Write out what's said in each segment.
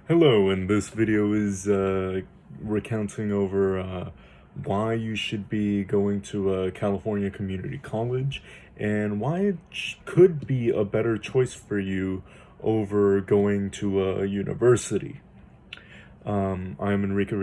Hello, and this video is recounting over why you should be going to a California community college and why it could be a better choice for you over going to a university. I'm Enrique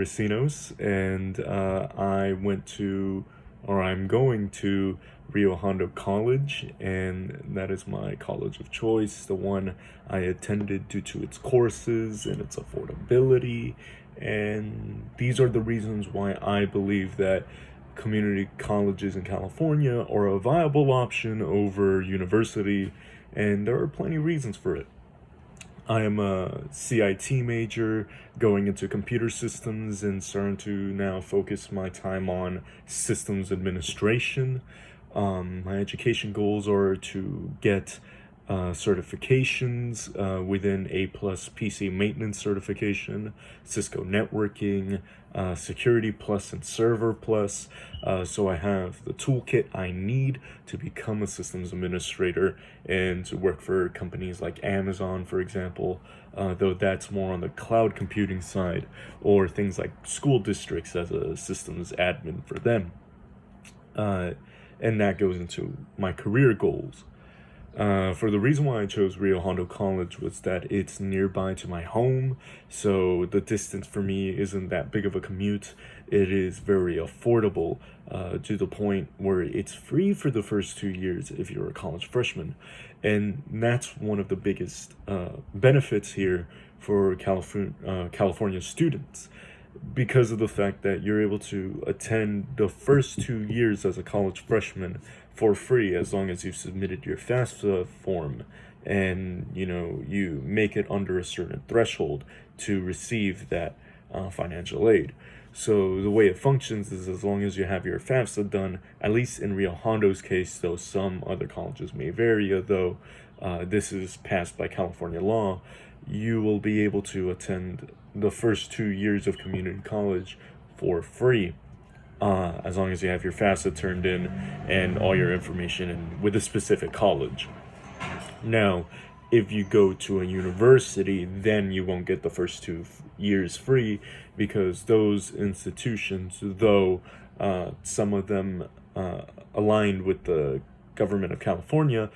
and I went to, or I'm going to Rio Hondo College, and that is my college of choice, the one I attended due to its courses and its affordability. And these are the reasons why I believe that community colleges in California are a viable option over university, and there are plenty of reasons for it. I am a CIT major going into computer systems and starting to now focus my time on systems administration. My education goals are to get certifications within A plus PC maintenance certification, Cisco networking, security plus and server plus. So I have the toolkit I need to become a systems administrator and to work for companies like Amazon, for example, though that's more on the cloud computing side, or things like school districts as a systems admin for them. And that goes into my career goals. For the reason why I chose Rio Hondo College was that it's nearby to my home, so the distance for me isn't that big of a commute. It is very affordable to the point where it's free for the first 2 years if you're a college freshman. And that's one of the biggest benefits here for California students, because of the fact that you're able to attend the first 2 years as a college freshman for free as long as you've submitted your FAFSA form and you make it under a certain threshold to receive that financial aid. So the way it functions is, as long as you have your FAFSA done, at least in Rio Hondo's case, though some other colleges may vary, though this is passed by California law, you will be able to attend the first 2 years of community college for free, as long as you have your FAFSA turned in and all your information in with a specific college. Now, if you go to a university, then you won't get the first 2 years free, because those institutions, though some of them aligned with the government of California,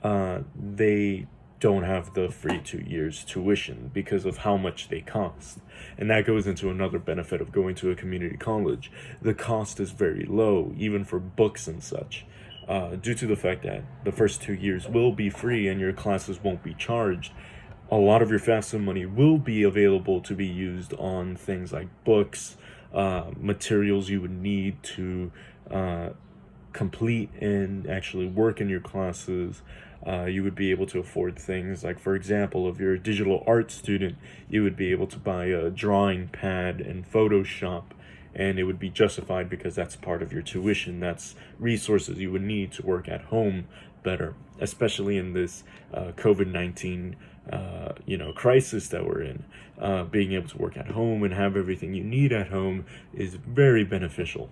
they don't have the free 2 years tuition because of how much they cost. And that goes into another benefit of going to a community college. The cost is very low, even for books and such, due to the fact that the first 2 years will be free and your classes won't be charged. A lot of your FAFSA money will be available to be used on things like books, materials you would need to complete and actually work in your classes. You would be able to afford things like, for example, if you're a digital art student, you would be able to buy a drawing pad and Photoshop, and it would be justified because that's part of your tuition. That's resources you would need to work at home better, especially in this COVID-19 crisis that we're in. Being able to work at home and have everything you need at home is very beneficial.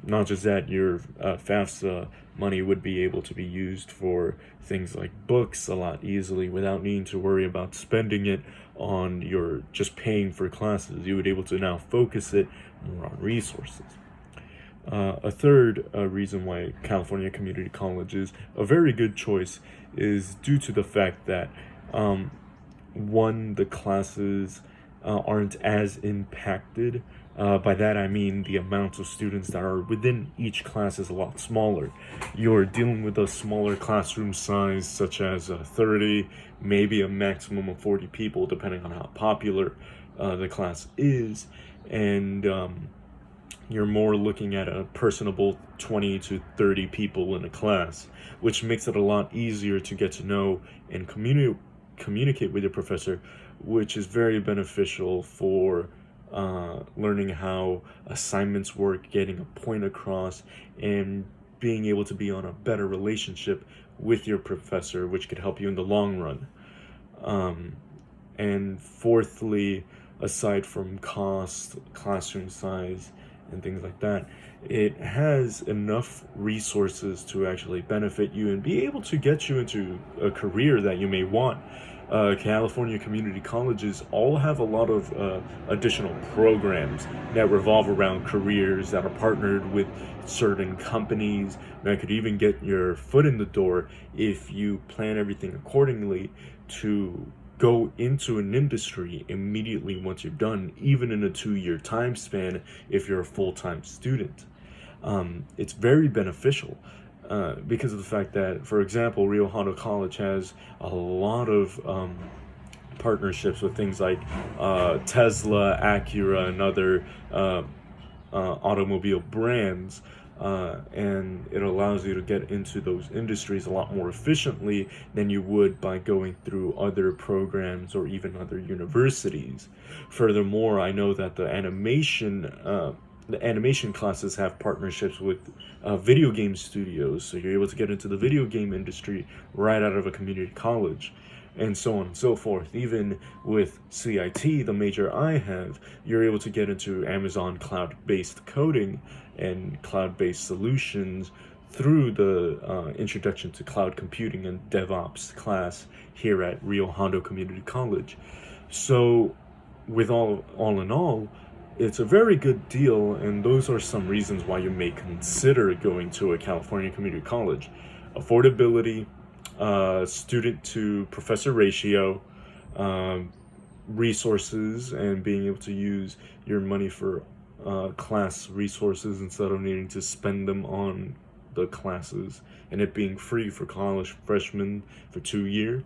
Not just that, your FAFSA money would be able to be used for things like books a lot easily without needing to worry about spending it on your just paying for classes. You would be able to now focus it more on resources. A third reason why California Community College is a very good choice is due to the fact that, one, the classes aren't as impacted. By that I mean the amount of students that are within each class is a lot smaller. You're dealing with a smaller classroom size, such as 30, maybe a maximum of 40 people, depending on how popular the class is. And you're more looking at a personable 20 to 30 people in a class, which makes it a lot easier to get to know and communicate with your professor, which is very beneficial for learning how assignments work, getting a point across, and being able to be on a better relationship with your professor, which could help you in the long run. And fourthly, aside from cost, classroom size, and things like that, it has enough resources to actually benefit you and be able to get you into a career that you may want. California community colleges all have a lot of additional programs that revolve around careers that are partnered with certain companies that could even get your foot in the door if you plan everything accordingly to go into an industry immediately once you're done, even in a 2-year time span if you're a full-time student. It's very beneficial because of the fact that, for example, Rio Hondo College has a lot of partnerships with things like Tesla, Acura, and other automobile brands. And it allows you to get into those industries a lot more efficiently than you would by going through other programs or even other universities. Furthermore, I know that the animation classes have partnerships with video game studios, so you're able to get into the video game industry right out of a community college, and so on and so forth. Even with CIT, the major I have, you're able to get into Amazon cloud-based coding and cloud-based solutions through the Introduction to Cloud Computing and DevOps class here at Rio Hondo Community College. So with all in all, it's a very good deal, and those are some reasons why you may consider going to a California community college. Affordability, student to professor ratio, resources, and being able to use your money for class resources instead of needing to spend them on the classes, and it being free for college freshmen for 2 years.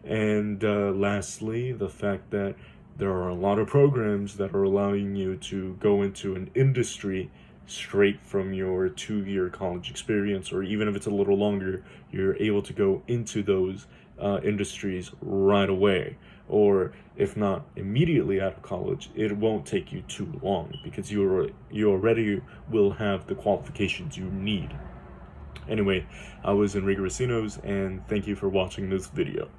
And lastly, the fact that there are a lot of programs that are allowing you to go into an industry straight from your 2-year college experience, or even if it's a little longer, you're able to go into those industries right away. Or if not immediately out of college, it won't take you too long because you already will have the qualifications you need. Anyway, I was Enrique, and thank you for watching this video.